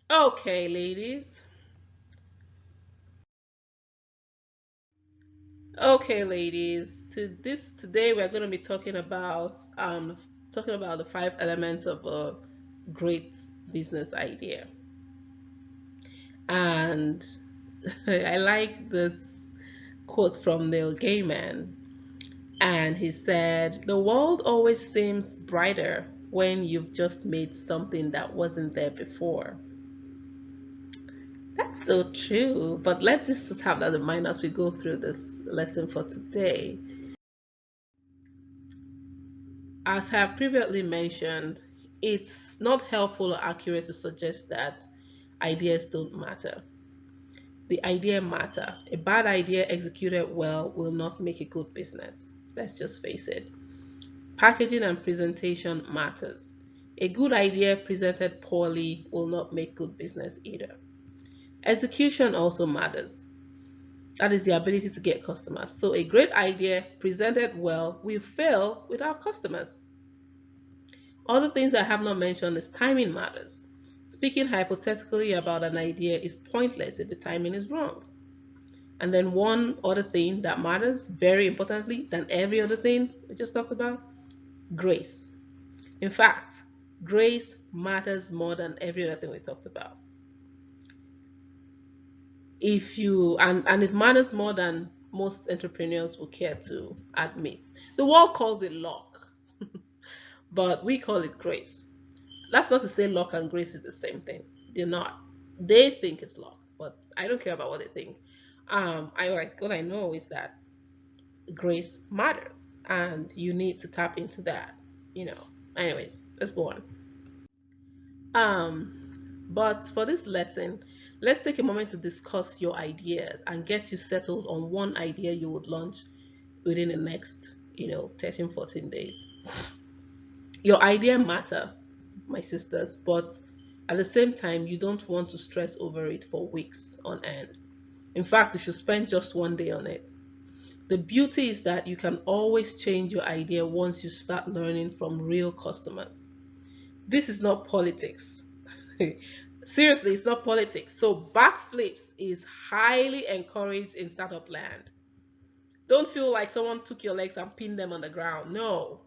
Okay, ladies. Okay, ladies. Today we're going to be talking about the five elements of a great business idea. And I like this quote from Neil Gaiman, and he said, "The world always seems brighter when you've just made something that wasn't there before." That's so true. But let's just have that in mind as we go through this lesson for today. As I have previously mentioned, it's not helpful or accurate to suggest that ideas don't matter. The idea matter. A bad idea executed well will not make a good business. Let's just face it. Packaging and presentation matters. A good idea presented poorly will not make good business either. Execution also matters. That is the ability to get customers. So a great idea presented well will fail without customers. Other things I have not mentioned is timing matters. Speaking hypothetically about an idea is pointless if the timing is wrong. And then one other thing that matters very importantly than every other thing we just talked about, grace. In fact, grace matters more than every other thing we talked about. If you and it matters more than most entrepreneurs will care to admit. The world calls it luck, but we call it grace. That's not to say luck and grace is the same thing. They're not. They think it's luck, but I don't care about what they think. I like what I know is that grace matters, and you need to tap into that. You know. Anyways, let's go on. But for this lesson, let's take a moment to discuss your idea and get you settled on one idea you would launch within the next, 13, 14 days. Your idea matter, my sisters, but at the same time, you don't want to stress over it for weeks on end. In fact, you should spend just one day on it. The beauty is that you can always change your idea once you start learning from real customers. This is not politics. Seriously, it's not politics. So backflips is highly encouraged in startup land. Don't feel like someone took your legs and pinned them on the ground. No.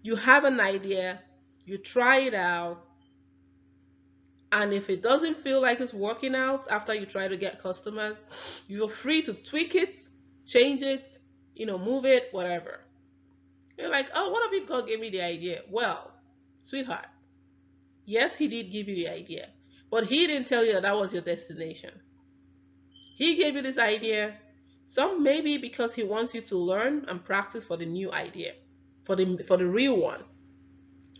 You have an idea, you try it out, and if it doesn't feel like it's working out after you try to get customers, you're free to tweak it, change it, move it, whatever. You're like, oh, what if God gave me the idea? Well, sweetheart, yes, he did give you the idea, but he didn't tell you that that was your destination. He gave you this idea, some maybe because he wants you to learn and practice for the new idea, for the real one,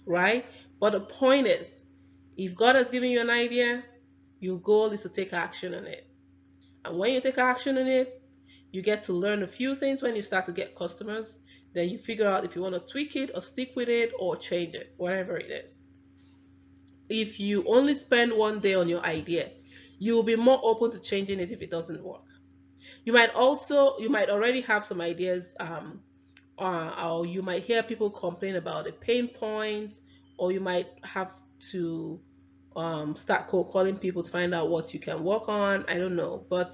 right? But the point is, if God has given you an idea, your goal is to take action on it. And when you take action on it, you get to learn a few things when you start to get customers. Then you figure out if you want to tweak it or stick with it or change it, whatever it is. If you only spend one day on your idea, you will be more open to changing it if it doesn't work. You might already have some ideas, or you might hear people complain about a pain point, or you might have to start cold calling people to find out what you can work on. I don't know, but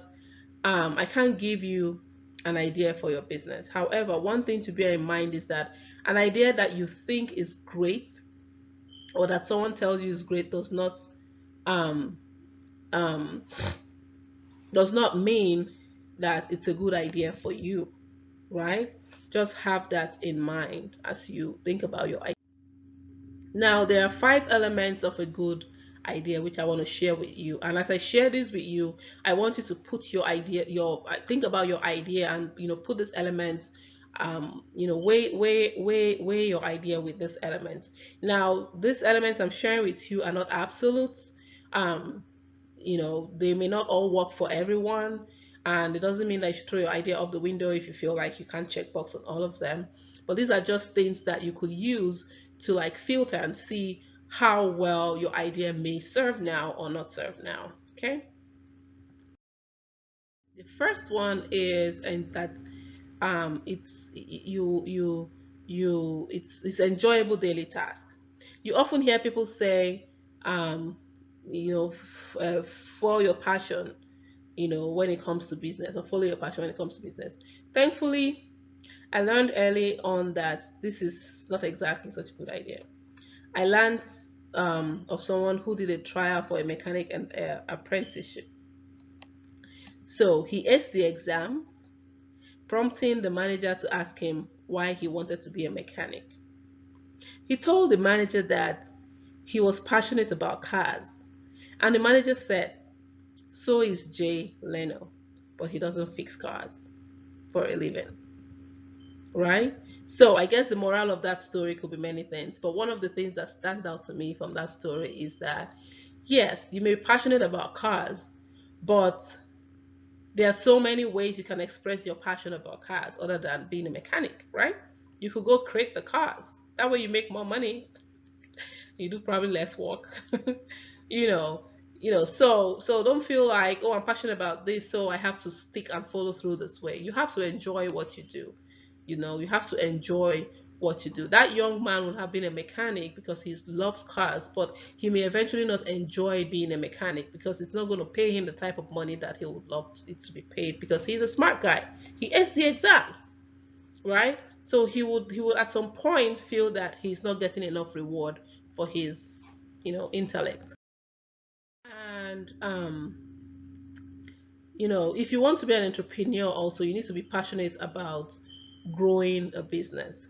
I can't give you an idea for your business. However, one thing to bear in mind is that an idea that you think is great or that someone tells you is great um, um, does not mean that it's a good idea for you, right? Just have that in mind as you think about your idea. Now, there are five elements of a good idea which I want to share with you. And as I share this with you, I want you to put your idea, think about your idea, and put these elements, weigh your idea with this element. Now, these elements I'm sharing with you are not absolutes. Um, they may not all work for everyone, and it doesn't mean that you should throw your idea out the window if you feel like you can't check box on all of them. But these are just things that you could use to like filter and see how well your idea may serve now or not serve now. Okay, the first one is, and that it's it's enjoyable daily task. You often hear people say, um, you know, follow your passion, when it comes to business, or follow your passion when it comes to business. Thankfully, I learned early on that this is not exactly such a good idea. I learned of someone who did a trial for a mechanic and apprenticeship. So he aced the exams, prompting the manager to ask him why he wanted to be a mechanic. He told the manager that he was passionate about cars, and the manager said, so is Jay Leno, but he doesn't fix cars for a living, right? So I guess the moral of that story could be many things, but one of the things that stand out to me from that story is that yes, you may be passionate about cars, but there are so many ways you can express your passion about cars other than being a mechanic, right? You could go create the cars. That way you make more money. You do probably less work. you know, so don't feel like, oh, I'm passionate about this, so I have to stick and follow through this way. You have to enjoy what you do. You have to enjoy what you do. That young man would have been a mechanic because he loves cars, but he may eventually not enjoy being a mechanic because it's not going to pay him the type of money that he would love it to be paid, because he's a smart guy. He aced the exams, right? So he would at some point feel that he's not getting enough reward for his intellect. And if you want to be an entrepreneur also, you need to be passionate about growing a business,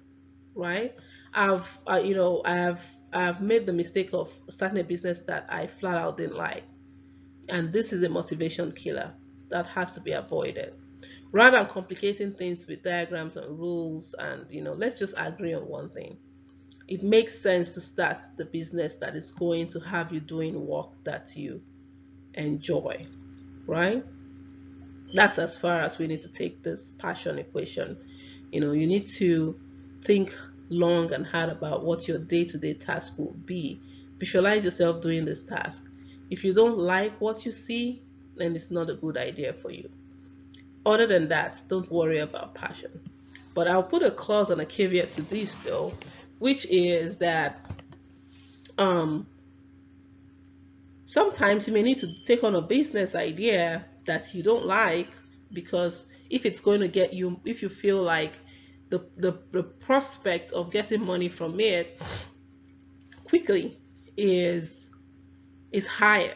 right? I've made the mistake of starting a business that I flat out didn't like, and this is a motivation killer that has to be avoided. Rather than complicating things with diagrams and rules, and let's just agree on one thing. It makes sense to start the business that is going to have you doing work that you enjoy, right? That's as far as we need to take this passion equation. You need to think long and hard about what your day-to-day task will be. Visualize yourself doing this task. If you don't like what you see, then it's not a good idea for you. Other than that, don't worry about passion. But I'll put a clause and a caveat to this though, which is that um, sometimes you may need to take on a business idea that you don't like, because if you feel like the prospect of getting money from it quickly is higher,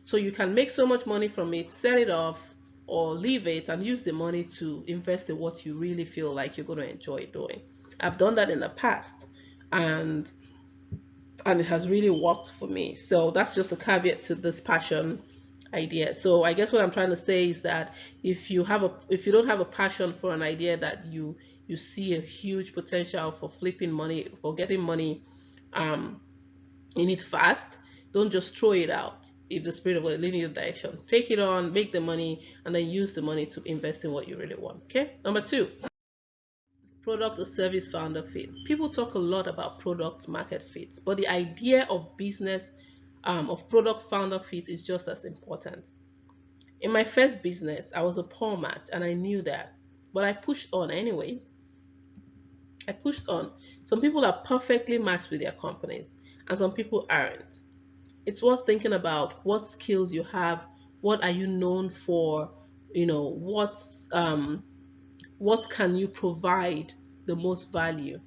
so you can make so much money from it, sell it off, or leave it and use the money to invest in what you really feel like you're going to enjoy doing. I've done that in the past, and it has really worked for me. So that's just a caveat to this passion idea. So I guess what I'm trying to say is that if you don't have a passion for an idea that you see a huge potential for flipping money, for getting money um in it fast, don't just throw it out. If the spirit of God leading you in the direction, take it on, make the money, and then use the money to invest in what you really want. Okay. Number two, product or service founder fit. People talk a lot about product market fit, but the idea of business of product founder fit is just as important. In my first business, I was a poor match and I knew that, but I pushed on anyways. I pushed on. Some people are perfectly matched with their companies, and some people aren't. It's worth thinking about what skills you have, what are you known for, what can you provide the most value.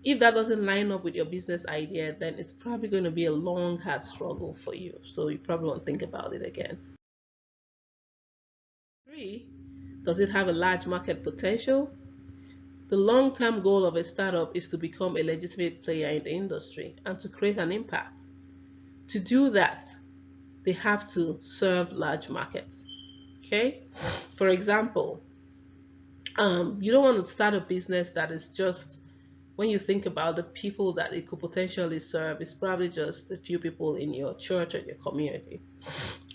If that doesn't line up with your business idea, then it's probably going to be a long, hard struggle for you. So you probably won't think about it again. Three, does it have a large market potential? The long term goal of a startup is to become a legitimate player in the industry and to create an impact. To do that, they have to serve large markets. Okay? For example, you don't want to start a business that is just, when you think about the people that it could potentially serve, it's probably just a few people in your church or your community,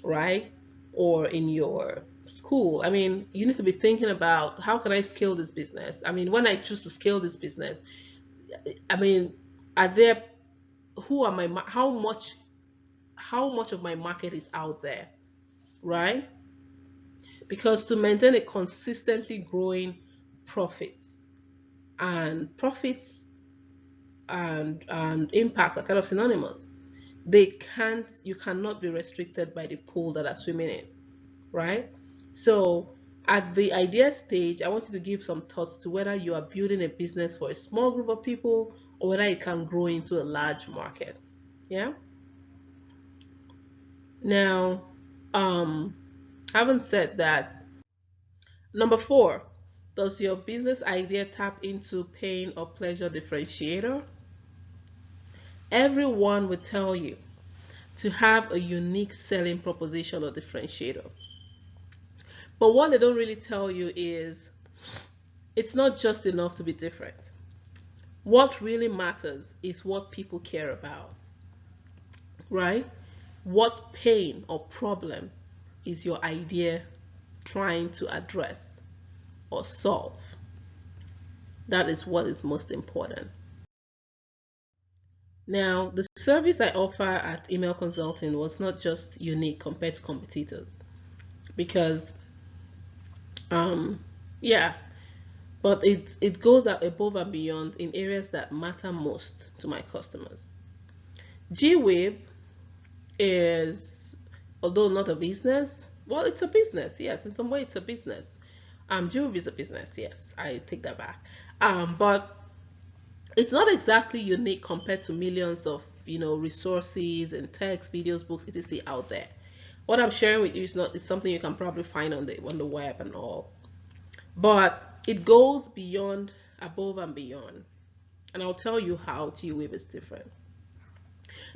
right? Or in your school. I mean, you need to be thinking about, how can I scale this business? I mean, when I choose to scale this business, I mean, are there, who are my, how much of my market is out there, right? Because to maintain a consistently growing profits, and profits and impact are kind of synonymous. you cannot be restricted by the pool that are swimming in, right? So at the idea stage, I want you to give some thoughts to whether you are building a business for a small group of people or whether it can grow into a large market. Yeah. Now, um, having said that, number four, does your business idea tap into pain or pleasure differentiator? Everyone will tell you to have a unique selling proposition or differentiator. But what they don't really tell you is it's not just enough to be different. What really matters is what people care about, right? What pain or problem is your idea trying to address or solve? That is what is most important. Now, the service I offer at Email Consulting was not just unique compared to competitors because, um, yeah, but it goes out above and beyond in areas that matter most to my customers. GWave is, although not a business, well, it's a business, yes, in some way it's a business. GWave is a business, yes, I take that back. But it's not exactly unique compared to millions of resources and text, videos, books, etc. out there. What I'm sharing with you is not it's something you can probably find on the web and all, but it goes beyond, above and beyond, and I'll tell you how GWave is different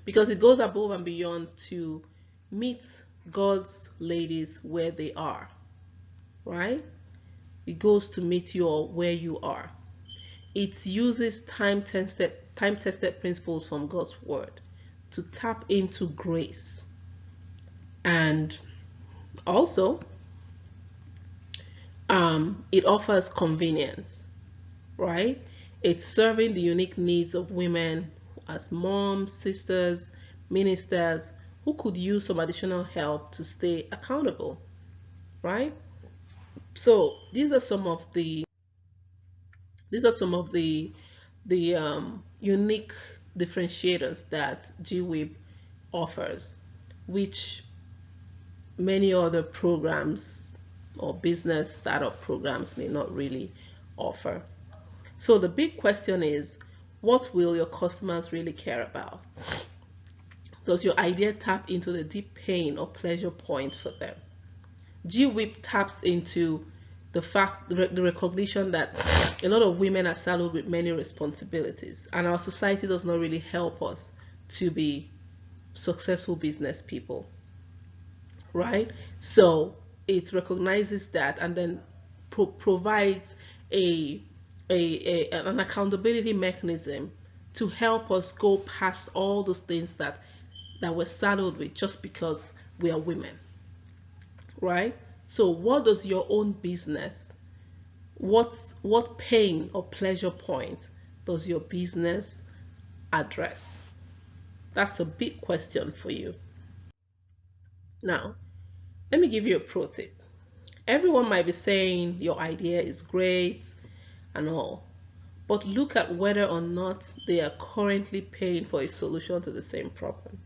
because it goes above and beyond to meet God's ladies where they are, right? It goes to meet you all where you are. It uses time tested principles from God's word to tap into grace. And also, it offers convenience, right? It's serving the unique needs of women as moms, sisters, ministers who could use some additional help to stay accountable, right? So these are some of the unique differentiators that GWIB offers, which many other programs or business startup programs may not really offer. So the big question is, what will your customers really care about? Does your idea tap into the deep pain or pleasure point for them? GWIP taps into the recognition that a lot of women are saddled with many responsibilities, and our society does not really help us to be successful business people, right? So it recognizes that and then provides a, an accountability mechanism to help us go past all those things that we're saddled with just because we are women, right? So what does your own business, what pain or pleasure point does your business address? That's a big question for you. Now, let me give you a pro tip. Everyone might be saying your idea is great and all, but look at whether or not they are currently paying for a solution to the same problem.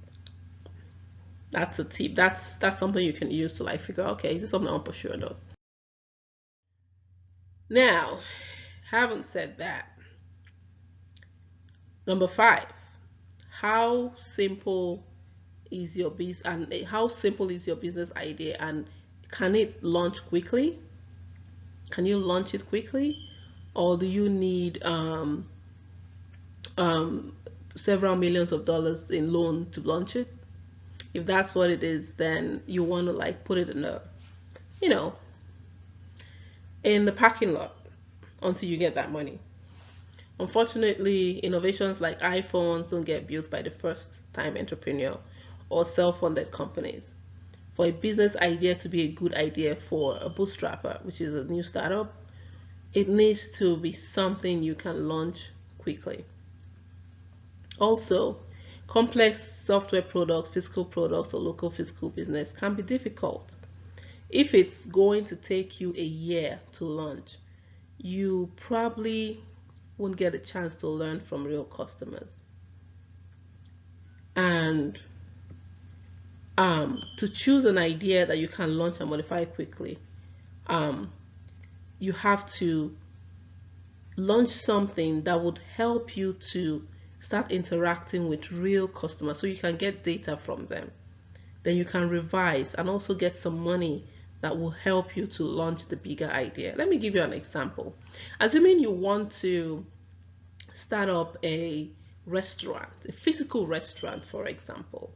That's a tip. That's something you can use to like figure out, okay, is this something I'm pursuing or not? Now, having said that, number five, how simple is your business and how simple is your business idea, and can it launch quickly? Can you launch it quickly, or do you need um, several millions of dollars in loan to launch it? If that's what it is, then you want to like put it in a, you know, in the parking lot until you get that money. Unfortunately, innovations like iPhones don't get built by the first time entrepreneur or self funded companies. For a business idea to be a good idea for a bootstrapper, which is a new startup, it needs to be something you can launch quickly. Also, complex software products, physical products, or local physical business can be difficult. If it's going to take you a year to launch, you probably won't get a chance to learn from real customers. And to choose an idea that you can launch and modify quickly, um, you have to launch something that would help you to start interacting with real customers so you can get data from them. Then you can revise and also get some money that will help you to launch the bigger idea. Let me give you an example. Assuming you want to start up a restaurant, a physical restaurant, for example,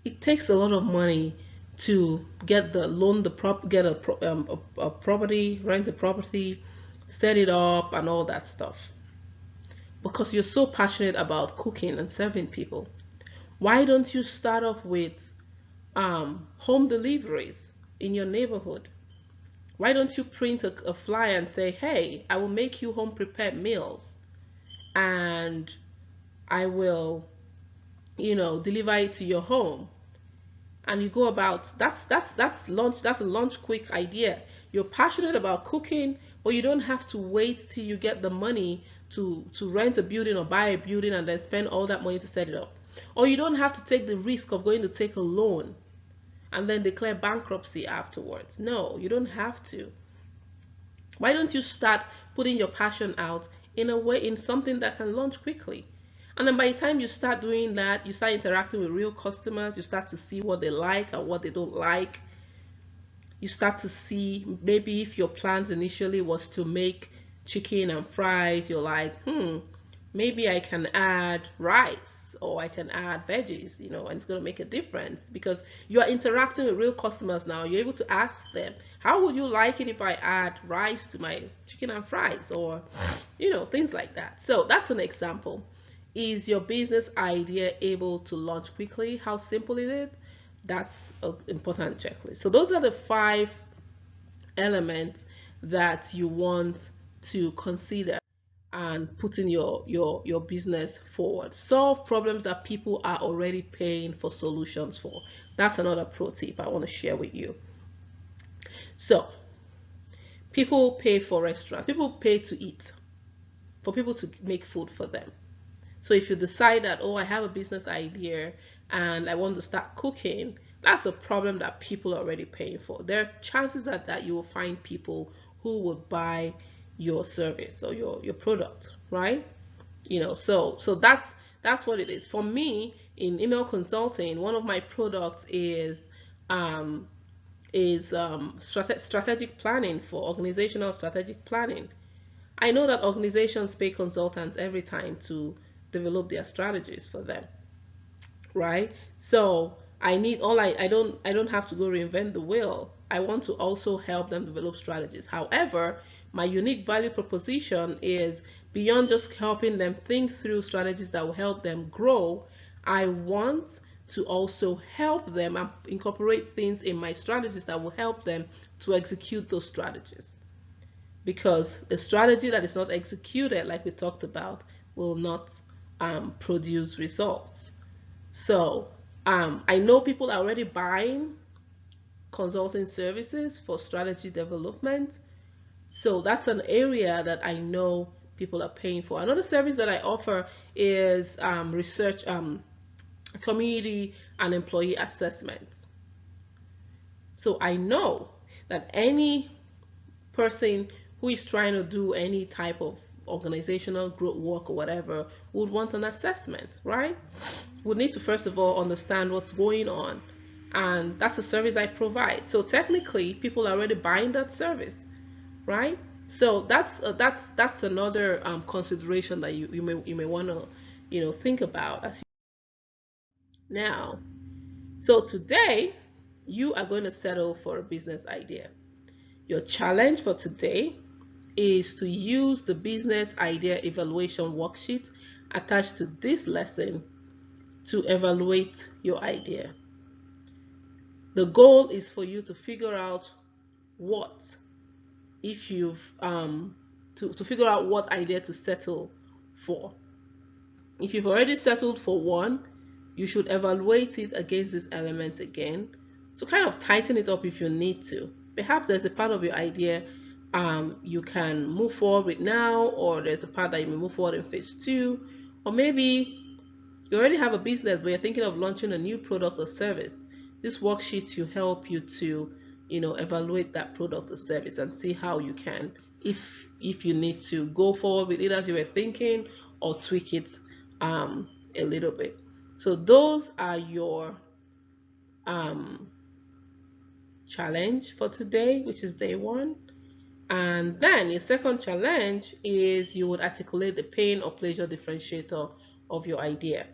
it takes a lot of money to get the loan, the prop, get a property, rent a property, set it up, and all that stuff. Because you're so passionate about cooking and serving people, why don't you start off with home deliveries in your neighborhood? Why don't you print a flyer and say, hey, I will make you home prepared meals and I will, deliver it to your home. And you go about that's launch that's a launch quick idea. You're passionate about cooking, but you don't have to wait till you get the money to rent a building or buy a building and then spend all that money to set it up. Or you don't have to take the risk of going to take a loan and then declare bankruptcy afterwards. No, you don't have to. Why don't you start putting your passion out in a way, in something that can launch quickly? And then by the time you start doing that, you start interacting with real customers, you start to see what they like and what they don't like. You start to see, maybe if your plans initially was to make chicken and fries, you're like, maybe I can add rice or I can add veggies, and it's going to make a difference because you are interacting with real customers now. You're able to ask them, how would you like it if I add rice to my chicken and fries, or, things like that. So that's an example. Is your business idea able to launch quickly? How simple is it? That's an important checklist. So those are the 5 elements that you want to consider and putting your business forward. Solve problems that people are already paying for solutions for. That's another pro tip I want to share with you. So people pay for restaurants, people pay to eat, for people to make food for them. So if you decide that, oh, I have a business idea and I want to start cooking, that's a problem that people are already paying for. There are chances that you will find people who would buy your service or your product, right? So that's what it is. For me, in email consulting, one of my products um, is strategic planning, for organizational strategic planning. I know that organizations pay consultants every time to develop their strategies for them, right? So I don't have to go reinvent the wheel. I want to also help them develop strategies. However, my unique value proposition is beyond just helping them think through strategies that will help them grow. I want to also help them and incorporate things in my strategies that will help them to execute those strategies. Because a strategy that is not executed, like we talked about, will not produce results. So I know people are already buying consulting services for strategy development. So that's an area that I know people are paying for. Another service that I offer is research, community and employee assessments. So I know that any person who is trying to do any type of organizational growth work or whatever would want an assessment, right? Would need to first of all understand what's going on, and that's a service I provide. So technically people are already buying that service, right? So that's another consideration that you may want to think about as now. So today you are going to settle for a business idea. Your challenge for today is to use the business idea evaluation worksheet attached to this lesson to evaluate your idea. The goal is for you to figure out what, if you've to figure out what idea to settle for. If you've already settled for one, you should evaluate it against these elements again. So kind of tighten it up if you need to. Perhaps there's a part of your idea you can move forward with now, or there's a part that you may move forward in phase 2, or maybe you already have a business but you're thinking of launching a new product or service. This worksheet will help you to, evaluate that product or service and see how you can, if you need to go forward with it as you were thinking, or tweak it a little bit. So those are your um, challenge for today, which is day one. And then your second challenge is you would articulate the pain or pleasure differentiator of your idea.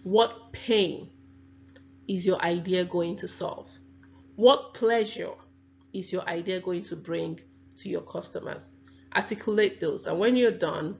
What pain is your idea going to solve? What pleasure is your idea going to bring to your customers? Articulate those. And when you're done,